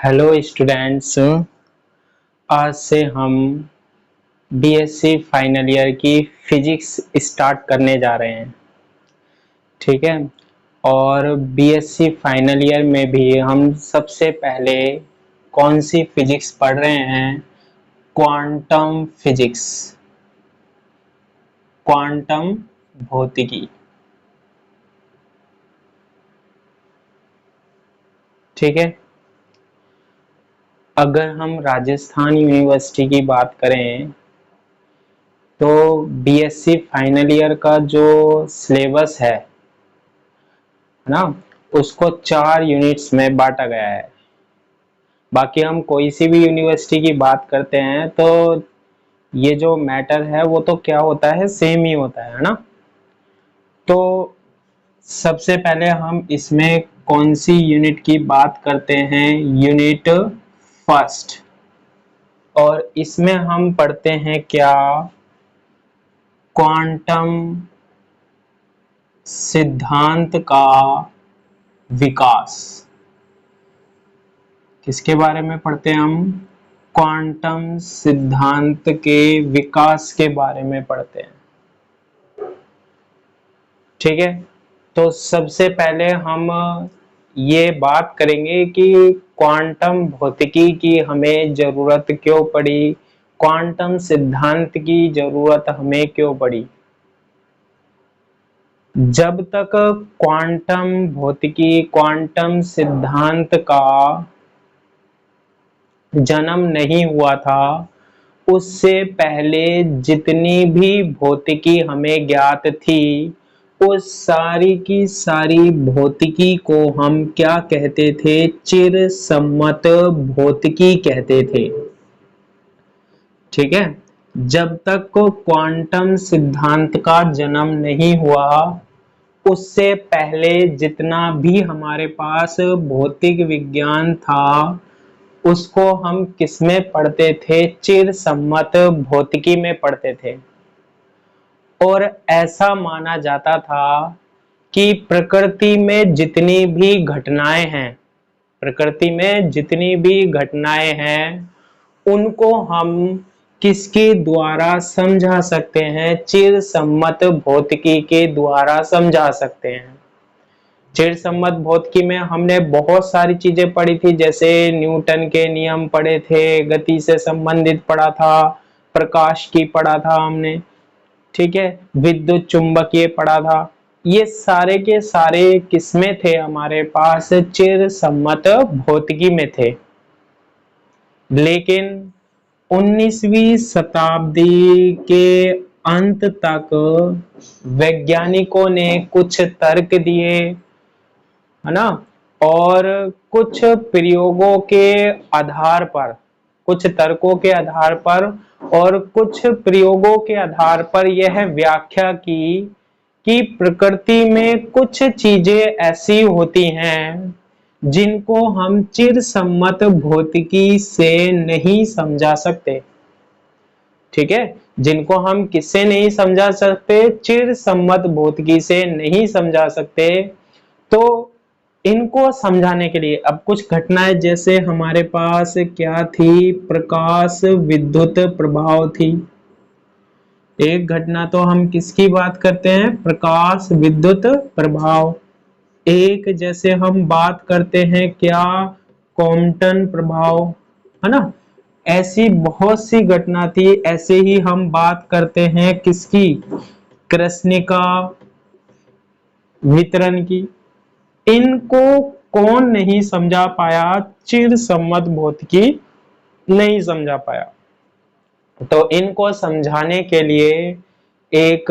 Hello students. आज से हम बीएससी फाइनल ईयर की फिजिक्स स्टार्ट करने जा रहे हैं। ठीक है। और बीएससी फाइनल ईयर में भी हम सबसे पहले कौन सी फिजिक्स पढ़ रहे हैं? क्वांटम फिजिक्स, क्वांटम भौतिकी। ठीक है। अगर हम राजस्थान यूनिवर्सिटी की बात करें तो बीएससी फाइनल ईयर का जो सिलेबस है ना, उसको 4 यूनिट्स में बांटा गया है। बाकी हम कोई सी भी यूनिवर्सिटी की बात करते हैं तो ये जो मैटर है वो तो क्या होता है, सेम ही होता है ना। तो सबसे पहले हम इसमें कौन सी यूनिट की बात करते हैं? Unit first. और इसमें हम पढ़ते हैं क्या? क्वांटम सिद्धांत का विकास। किसके बारे में पढ़ते हैं हम? क्वांटम सिद्धांत के विकास के बारे में पढ़ते हैं। ठीक है। तो सबसे पहले हम ये बात करेंगे कि क्वांटम भौतिकी की हमें जरूरत क्यों पड़ी, क्वांटम सिद्धांत की जरूरत हमें क्यों पड़ी। जब तक क्वांटम भौतिकी, क्वांटम सिद्धांत का जन्म नहीं हुआ था, उससे पहले जितनी भी भौतिकी हमें ज्ञात थी, उस सारी की सारी भौतिकी को हम क्या कहते थे? चिरसम्मत भौतिकी कहते थे। ठीक है। जब तक क्वांटम सिद्धांत का जन्म नहीं हुआ, उससे पहले जितना भी हमारे पास भौतिक विज्ञान था उसको हम किसमें पढ़ते थे? चिरसम्मत भौतिकी में पढ़ते थे। और ऐसा माना जाता था कि प्रकृति में जितनी भी घटनाएं हैं, प्रकृति में जितनी भी घटनाएं हैं, उनको हम किसके द्वारा समझा सकते हैं? चिरसम्मत भौतिकी के द्वारा समझा सकते हैं। चिरसम्मत भौतिकी में हमने बहुत सारी चीजें पढ़ी थी, जैसे न्यूटन के नियम पढ़े थे, गति से संबंधित पढ़ा था, प्रकाश की पढ़ा था हमने। ठीक है। विद्युत चुंबकीय पढ़ा था। ये सारे के सारे किसमें थे? हमारे पास चिरसम्मत भौतिकी में थे। लेकिन 19वीं शताब्दी के अंत तक वैज्ञानिकों ने कुछ तर्क दिए, है ना, और कुछ प्रयोगों के आधार पर, कुछ तर्कों के आधार पर और कुछ प्रयोगों के आधार पर यह व्याख्या की कि प्रकृति में कुछ चीजें ऐसी होती हैं जिनको हम चिरसम्मत भौतिकी से नहीं समझा सकते। ठीक है। जिनको हम किससे नहीं समझा सकते? चिरसम्मत भौतिकी से नहीं समझा सकते। तो इनको समझाने के लिए अब कुछ घटनाएं, जैसे हमारे पास क्या थी? प्रकाश विद्युत प्रभाव थी। एक घटना तो हम किसकी बात करते हैं? प्रकाश विद्युत प्रभाव। एक जैसे हम बात करते हैं क्या? कॉम्पटन प्रभाव, है ना। ऐसी बहुत सी घटना थी। ऐसे ही हम बात करते हैं किसकी? कृष्णिका वितरण की। इनको कौन नहीं समझा पाया? चिरसम्मत भौतिकी नहीं समझा पाया। तो इनको समझाने के लिए एक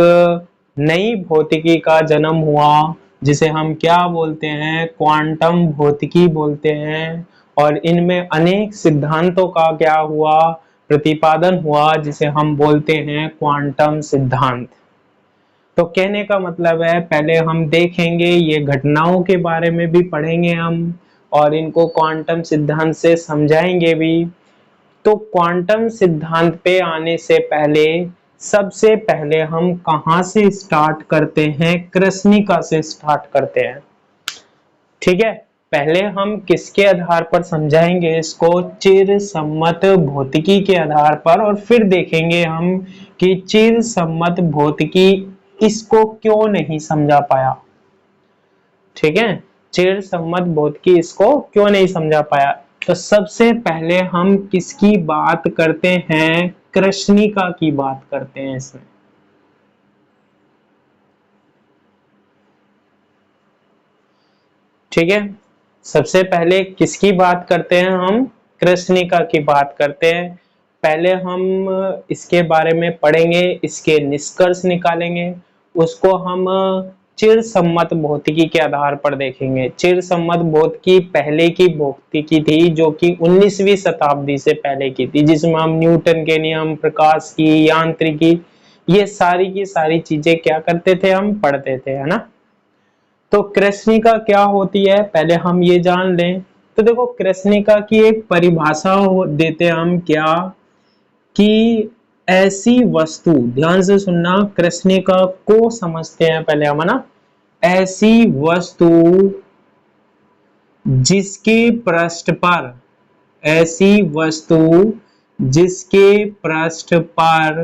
नई भौतिकी का जन्म हुआ, जिसे हम क्या बोलते हैं? क्वांटम भौतिकी बोलते हैं। और इनमें अनेक सिद्धांतों का क्या हुआ? प्रतिपादन हुआ, जिसे हम बोलते हैं क्वांटम सिद्धांत। तो कहने का मतलब है, पहले हम देखेंगे, ये घटनाओं के बारे में भी पढ़ेंगे हम, और इनको क्वांटम सिद्धांत से समझाएंगे भी। तो क्वांटम सिद्धांत पे आने से पहले सबसे पहले हम कहां से स्टार्ट करते हैं? कृष्णिका से स्टार्ट करते हैं। ठीक है। पहले हम किसके आधार पर समझाएंगे इसको, चिरसम्मत भौतिकी के आधार पर, और फिर देखेंगे हम कि चिरसम्मत भौतिकी इसको क्यों नहीं समझा पाया। ठीक है, चिरसम्मत भौतिकी इसको क्यों नहीं समझा पाया। तो सबसे पहले हम किसकी बात करते हैं, कृष्णिका की बात करते हैं इसमें। ठीक है, सबसे पहले किसकी बात करते हैं हम, कृष्णिका की बात करते हैं। पहले हम इसके बारे में पढ़ेंगे, इसके निष्कर्ष निकालेंगे, उसको हम चिरसम्मत भौतिकी के आधार पर देखेंगे। चिरसम्मत भौतिकी पहले की भौतिकी थी जो कि 19वीं शताब्दी से पहले की थी, जिसमें हम न्यूटन के नियम, प्रकाश की यांत्रिकी, ये सारी की सारी चीजें क्या करते थे, हम पढ़ते थे, है ना। तो कृष्णिका क्या होती है पहले हम ये जान लें। तो देखो, कृष्णिका की एक परिभाषा देते हम क्या, कि ऐसी वस्तु, ध्यान से सुनना, कृष्णिका को समझते हैं पहले हम, है ना। ऐसी वस्तु जिसके पृष्ठ पर, ऐसी वस्तु जिसके पृष्ठ पर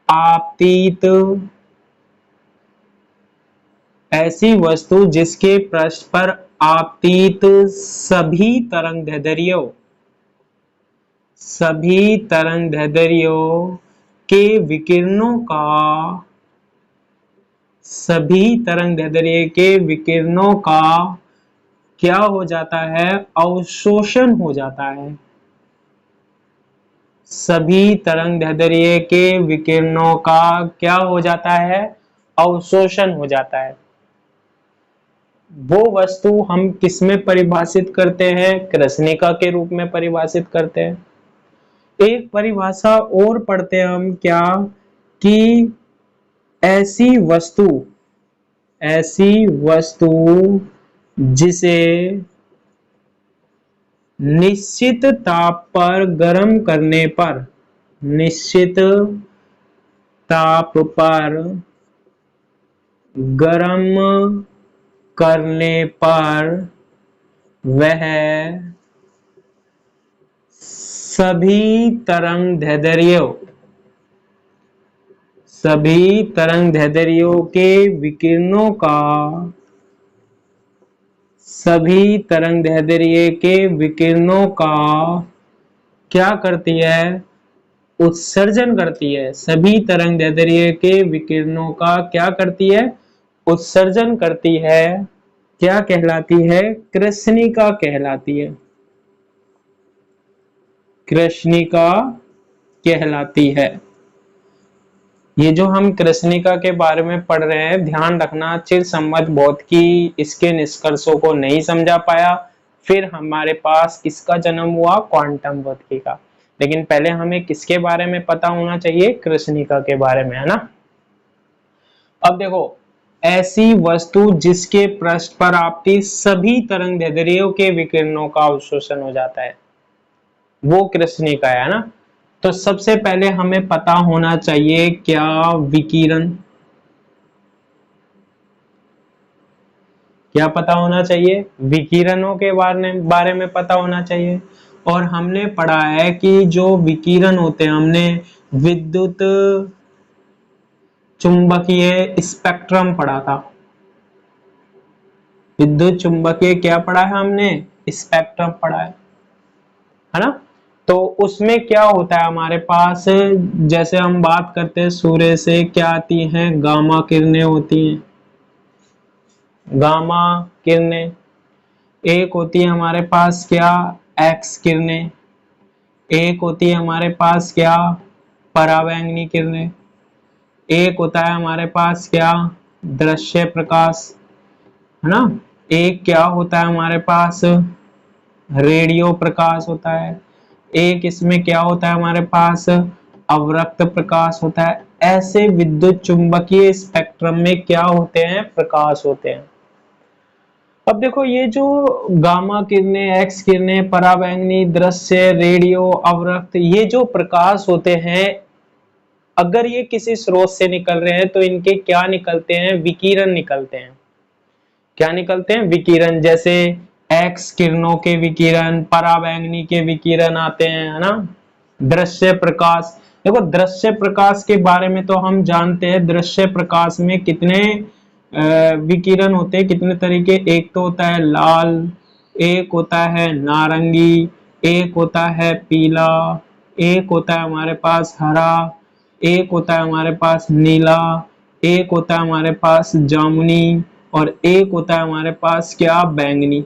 आपतित, ऐसी वस्तु जिसके पृष्ठ पर आपतित सभी तरंगदैर्ध्यों, सभी तरंगदैर्ध्यों के विकिरणों का, सभी तरंगदैर्ध्य के विकिरणों का क्या हो जाता है, अवशोषण हो जाता है। सभी तरंगदैर्ध्य के विकिरणों का क्या हो जाता है, अवशोषण हो जाता है। वो वस्तु हम किसमें परिभाषित करते हैं, कृष्णिका के रूप में परिभाषित करते हैं। एक परिभाषा और पढ़ते हैं हम क्या, कि ऐसी वस्तु, ऐसी वस्तु जिसे निश्चित ताप पर गर्म करने पर, निश्चित ताप पर गर्म करने पर वह सभी तरंगदैर्ध्यों, सभी तरंगदैर्ध्यों के विकिरणों का, सभी तरंगदैर्ध्य के विकिरणों का क्या करती है, उत्सर्जन करती है। सभी तरंगदैर्ध्य के विकिरणों का क्या करती है, उत्सर्जन करती है। क्या कहलाती है, कृष्णिका कहलाती है, कृष्णिका कहलाती है। ये जो हम कृष्णिका के बारे में पढ़ रहे हैं, ध्यान रखना, चिरसम्मत भौतिकी इसके निष्कर्षों को नहीं समझा पाया, फिर हमारे पास किसका जन्म हुआ, क्वांटम भौतिकी का। लेकिन पहले हमें किसके बारे में पता होना चाहिए, कृष्णिका के बारे में, है ना। अब देखो, ऐसी वस्तु जिसके पृष्ठ पर आपकी सभी तरंगदैर्ध्यों के विकिरणों का अवशोषण हो जाता है, वो कृष्णिका है ना। तो सबसे पहले हमें पता होना चाहिए क्या, विकिरण, क्या पता होना चाहिए, विकिरणों के बारे में पता होना चाहिए। और हमने पढ़ा है कि जो विकिरण होते हैं, हमने विद्युत चुंबकीय स्पेक्ट्रम पढ़ा था, विद्युत चुंबकीय क्या पढ़ा है हमने, स्पेक्ट्रम पढ़ा है ना। तो उसमें क्या होता है हमारे पास, जैसे हम बात करते हैं सूर्य से क्या आती हैं, गामा किरणें होती हैं, गामा किरणें। एक होती है हमारे पास क्या, एक्स किरणें। एक होती है हमारे पास क्या, परावैंगनी किरणें। एक होता है हमारे पास क्या, दृश्य प्रकाश, है ना। एक क्या होता है हमारे पास, रेडियो प्रकाश होता है। एक इसमें क्या होता है हमारे पास, अवरक्त प्रकाश होता है। ऐसे विद्युत चुंबकीय स्पेक्ट्रम में क्या होते हैं, प्रकाश होते हैं। अब देखो, ये जो गामा किरणें, एक्स किरणें, परावैंगनी, दृश्य, रेडियो, अवरक्त, ये जो प्रकाश होते हैं, अगर ये किसी स्रोत से निकल रहे हैं तो इनके क्या निकलते हैं, विकिरण निकलते हैं। क्या निकलते हैं? विकिरण। जैसे एक्स किरणों के विकिरण, पराबैंगनी के विकिरण आते हैं, है ना। दृश्य प्रकाश, देखो दृश्य प्रकाश के बारे में तो हम जानते हैं, दृश्य प्रकाश में कितने विकिरण होते हैं, कितने तरीके। एक तो होता है लाल, एक होता है नारंगी, एक होता है पीला, एक होता है हमारे पास हरा, एक होता है हमारे पास नीला, एक होता है हमारे पास जामुनी, और एक होता है हमारे पास क्या? बैंगनी।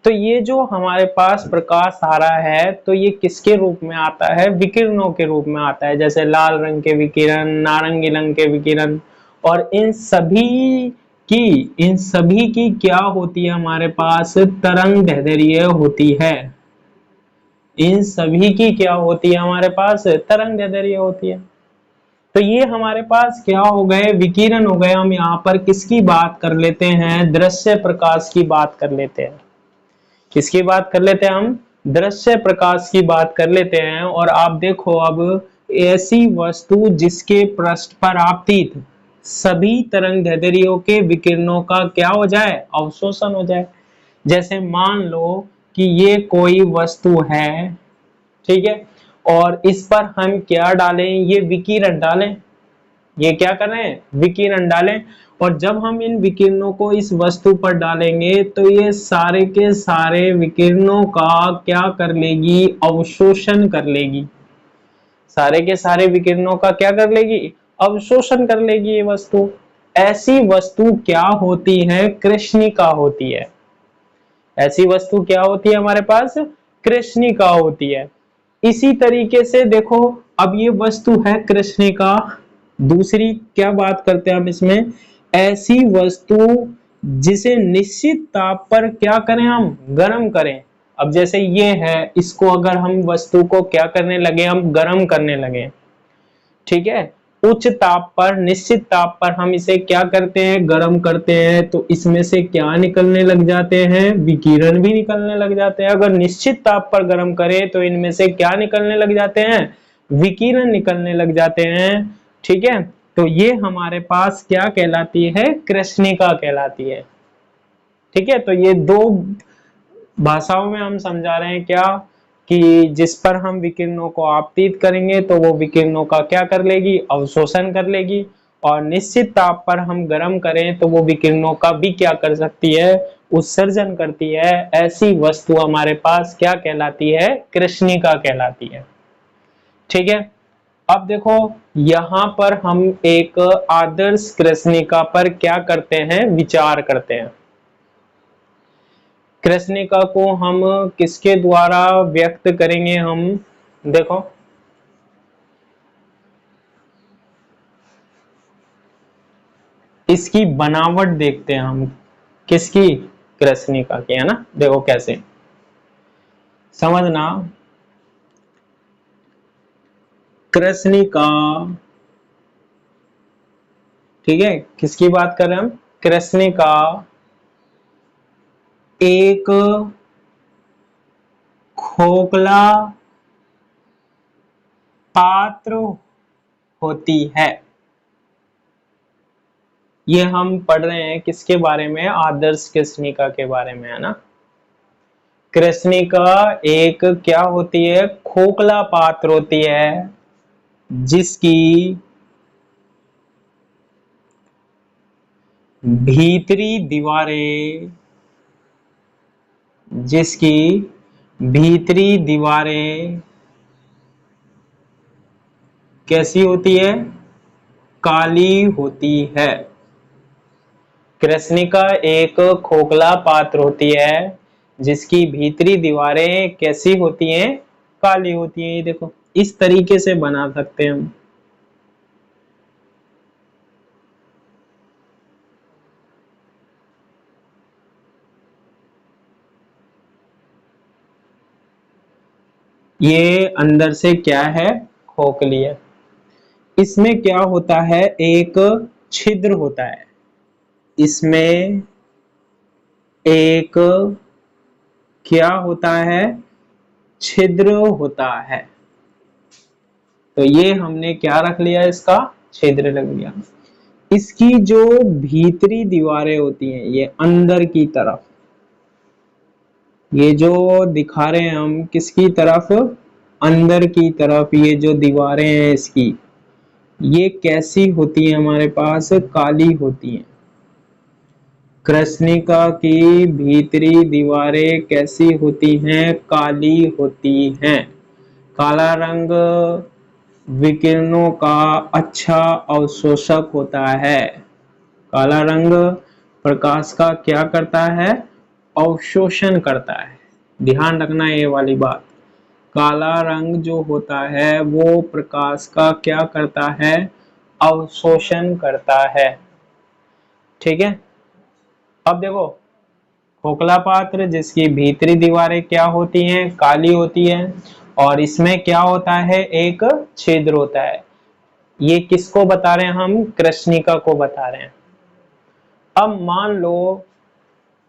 तो ये जो हमारे पास प्रकाश आ रहा है, तो ये किसके रूप में आता है? विकिरणों के रूप में आता है। जैसे लाल रंग के विकिरण, नारंगी रंग के विकिरण, और इन सभी की क्या होती है हमारे पास? तरंग दैर्ध्य होती है। इन सभी की क्या होती है हमारे पास? तरंग दैर्ध्य होती है। तो ये हमारे पास क्या हो गए? विकिरण हो गए। हम यहाँ पर किसकी बात कर लेते हैं? दृश्य प्रकाश की बात कर लेते हैं। किसकी बात कर लेते हैं हम? दृश्य प्रकाश की बात कर लेते हैं। और आप देखो, अब ऐसी वस्तु जिसके पृष्ठ पर आपतित सभी तरंग दैर्ध्यों के विकिरणों का क्या हो जाए? अवशोषण हो जाए। जैसे मान लो कि ये कोई वस्तु है, ठीक है, और इस पर हम क्या डालें? ये विकिरण डालें। ये क्या कर रहे हैं? विकिरण डालें। और जब हम इन विकिरणों को इस वस्तु पर डालेंगे, तो ये सारे के सारे विकिरणों का क्या कर लेगी? अवशोषण कर लेगी। सारे के सारे विकिरणों का क्या कर लेगी? अवशोषण कर लेगी ये वस्तु। ऐसी वस्तु क्या होती है? कृष्णिका होती है। ऐसी वस्तु क्या होती है हमारे पास? कृष्णिका होती है। इसी तरीके से देखो, अब ये वस्तु है कृष्णिका। दूसरी क्या बात करते हैं हम इसमें? ऐसी वस्तु जिसे निश्चित ताप पर क्या करें? हम गर्म करें। अब जैसे ये है, इसको अगर हम वस्तु को क्या करने लगे? हम गर्म करने लगे, ठीक है। उच्च ताप पर, निश्चित ताप पर हम इसे क्या करते हैं? गर्म करते हैं। तो इसमें से क्या निकलने लग जाते हैं? विकिरण भी निकलने लग जाते हैं। अगर निश्चित ताप पर गर्म करें तो इनमें से क्या निकलने लग जाते हैं? विकिरण निकलने लग जाते हैं, ठीक है। तो ये हमारे पास क्या कहलाती है? कृष्णिका कहलाती है, ठीक है। तो ये दो भाषाओं में हम समझा रहे हैं क्या? कि जिस पर हम विकिरणों को आपतित करेंगे तो वो विकिरणों का क्या कर लेगी? अवशोषण कर लेगी। और निश्चित ताप पर हम गर्म करें तो वो विकिरणों का भी क्या कर सकती है? उत्सर्जन करती है। ऐसी वस्तु हमारे पास क्या कहलाती है? कृष्णिका कहलाती है, ठीक है। अब देखो, यहाँ पर हम एक आदर्श कृष्णिका पर क्या करते हैं? विचार करते हैं। कृष्णिका को हम किसके द्वारा व्यक्त करेंगे? हम देखो, इसकी बनावट देखते हैं हम। किसकी? कृष्णिका की, है ना। देखो कैसे समझना। कृष्णिका, ठीक है, किसकी बात कर रहे हैं हम? कृष्णिका एक खोखला पात्र होती है। ये हम पढ़ रहे हैं किसके बारे में? आदर्श कृष्णिका के बारे में, है ना। कृष्णिका एक क्या होती है? खोखला पात्र होती है, जिसकी भीतरी दीवारें, जिसकी भीतरी दीवारें कैसी होती है? काली होती है। कृष्णिका एक खोखला पात्र होती है, जिसकी भीतरी दीवारें कैसी होती हैं? काली होती हैं। ये देखो, इस तरीके से बना सकते हैं हम। ये अंदर से क्या है? खोखली है। इसमें क्या होता है? एक छिद्र होता है। इसमें एक क्या होता है? छिद्र होता है। तो ये हमने क्या रख लिया? इसका छिद्र रख लिया। इसकी जो भीतरी दीवारें होती हैं, ये अंदर की तरफ, ये जो दिखा रहे हैं हम किसकी तरफ, अंदर की तरफ, ये जो दीवारें हैं इसकी, ये कैसी होती है, हमारे पास काली होती हैं। कृष्णिका की भीतरी दीवारें कैसी होती हैं, काली होती हैं। काला रंग विकिरणों का अच्छा अवशोषक होता है। काला रंग प्रकाश का क्या करता है, अवशोषण करता है। ध्यान रखना ये वाली बात, काला रंग जो होता है वो प्रकाश का क्या करता है, अवशोषण करता है। ठीक है, अब देखो खोखला पात्र जिसकी भीतरी दीवारें क्या होती हैं, काली होती है, और इसमें क्या होता है, एक छिद्र होता है। ये किसको बता रहे हैं हम, कृष्णिका को बता रहे हैं। अब मान लो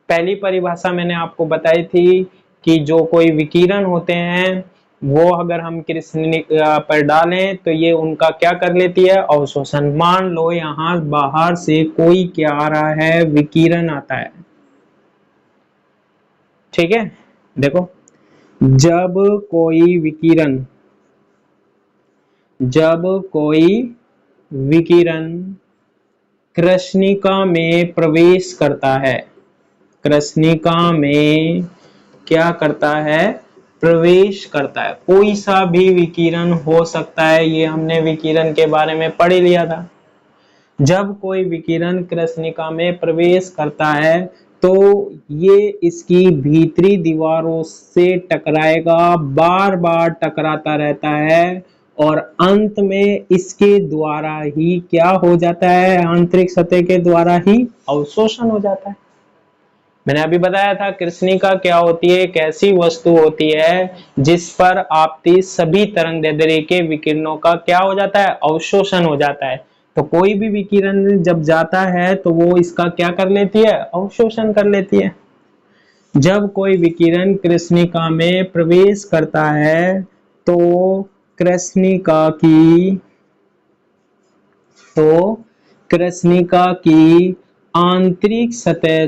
पहली परिभाषा मैंने आपको बताई थी कि जो कोई विकिरण होते हैं वो अगर हम कृष्णिका पर डालें तो ये उनका क्या कर लेती है, अवशोषण। मान लो यहाँ बाहर से कोई क्या आ रहा है, विकिरण आता है। ठीक है, देखो जब कोई विकिरण कृष्णिका में प्रवेश करता है, कृष्णिका में क्या करता है, प्रवेश करता है। कोई सा भी विकिरण हो सकता है, ये हमने विकिरण के बारे में पढ़ लिया था। जब कोई विकिरण कृष्णिका में प्रवेश करता है तो ये इसकी भीतरी दीवारों से टकराएगा, बार बार टकराता रहता है, और अंत में इसके द्वारा ही क्या हो जाता है, आंतरिक सतह के द्वारा ही अवशोषण हो जाता है। मैंने अभी बताया था कृष्णिका क्या होती है, एक ऐसी वस्तु होती है जिस पर आपती सभी तरंगदैर्ध्य के विकिरणों का क्या हो जाता है, अवशोषण हो जाता है। तो कोई भी विकिरण जब जाता है तो वो इसका क्या कर लेती है, अवशोषण कर लेती है। जब कोई विकिरण कृष्णिका में प्रवेश करता है तो कृष्णिका की आंतरिक सतह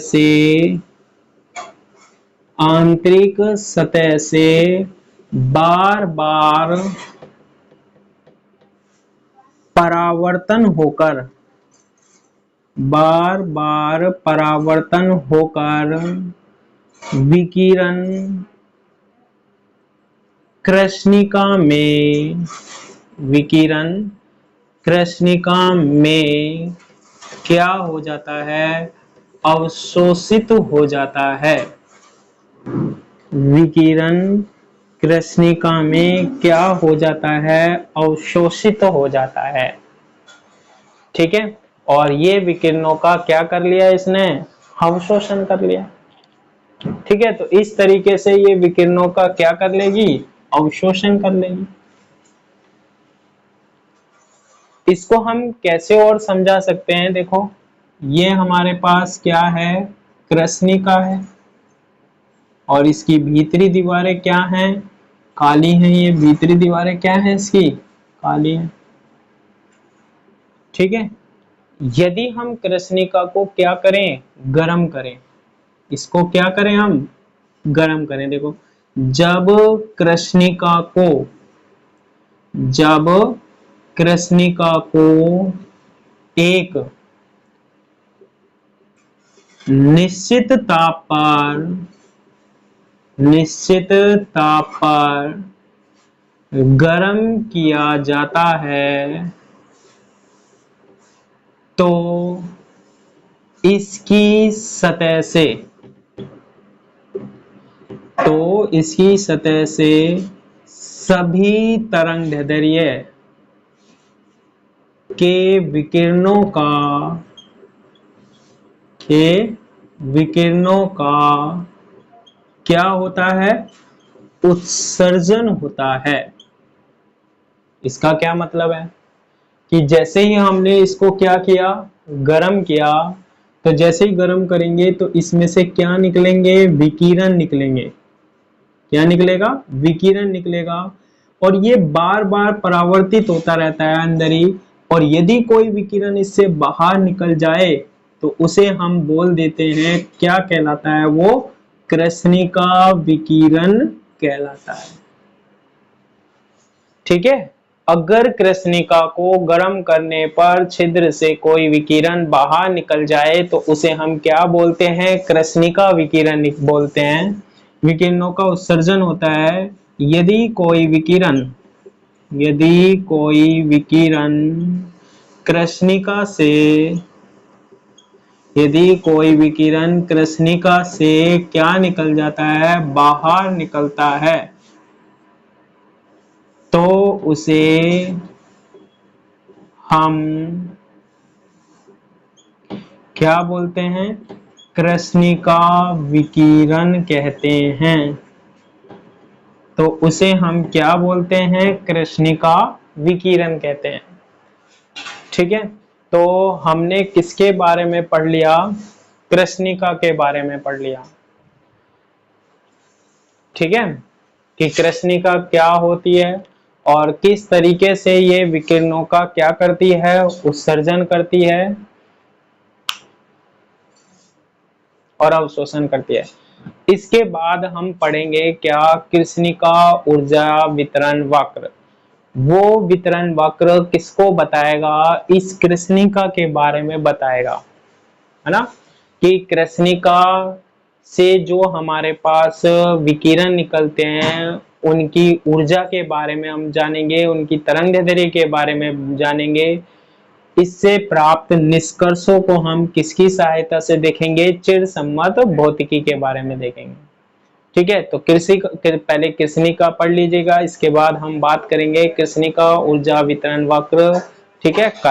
से बार बार परावर्तन होकर विकिरण कृष्णिका में क्या हो जाता है, अवशोषित हो जाता है। विकिरण कृष्णिका में क्या हो जाता है, अवशोषित हो जाता है। ठीक है, और ये विकिरणों का क्या कर लिया इसने, अवशोषण कर लिया। ठीक है, तो इस तरीके से ये विकिरणों का क्या कर लेगी, अवशोषण कर लेगी। इसको हम कैसे और समझा सकते हैं, देखो ये हमारे पास क्या है, कृष्णिका है, और इसकी भीतरी दीवारें क्या हैं, काली हैं। ये भीतरी दीवारें क्या हैं, इसकी काली हैं। ठीक है, यदि हम कृष्णिका को क्या करें, गर्म करें, इसको क्या करें, हम गर्म करें। देखो जब कृष्णिका को एक निश्चित ताप पर गर्म किया जाता है तो इसकी सतह से सभी तरंगदैर्ध्य के विकिरणों का क्या होता है, उत्सर्जन होता है। इसका क्या मतलब है कि जैसे ही हमने इसको क्या किया, गरम किया, तो जैसे ही गरम करेंगे तो इसमें से क्या निकलेंगे, विकिरण निकलेंगे। क्या निकलेगा, विकिरण निकलेगा, और ये बार बार परावर्तित होता रहता है अंदर ही, और यदि कोई विकिरण इससे बाहर निकल जाए तो उसे हम बोल देते हैं, क्या कहलाता है वो? कृष्णिका विकिरण कहलाता है। ठीक है, अगर कृष्णिका को गर्म करने पर छिद्र से कोई विकिरण बाहर निकल जाए तो उसे हम क्या बोलते हैं? कृष्णिका विकिरण बोलते हैं। विकिरणों का उत्सर्जन होता है यदि कोई विकिरण कृष्णिका से क्या निकल जाता है? बाहर निकलता है, तो उसे हम क्या बोलते हैं? कृष्णिका विकिरण कहते हैं। तो उसे हम क्या बोलते हैं? कृष्णिका विकिरण कहते हैं। ठीक है, तो हमने किसके बारे में पढ़ लिया? कृष्णिका के बारे में पढ़ लिया। ठीक है, कि कृष्णिका क्या होती है और किस तरीके से ये विकिरणों का क्या करती है? उत्सर्जन करती है और अवशोषण करती है। इसके बाद हम पढ़ेंगे क्या? कृष्णिका ऊर्जा वितरण वक्र। वो वितरण वक्र किसको बताएगा? इस कृष्णिका के बारे में बताएगा, है ना, कि कृष्णिका से जो हमारे पास विकिरण निकलते हैं उनकी ऊर्जा के बारे में हम जानेंगे, उनकी तरंगदैर्ध्य के बारे में जानेंगे। इससे प्राप्त निष्कर्षों को हम किसकी सहायता से देखेंगे? चिरसम्मत भौतिकी के बारे में देखेंगे। ठीक है, तो पहले कृष्णिका पढ़ लीजिएगा, इसके बाद हम बात करेंगे कृष्णिका ऊर्जा वितरण वक्र। ठीक है।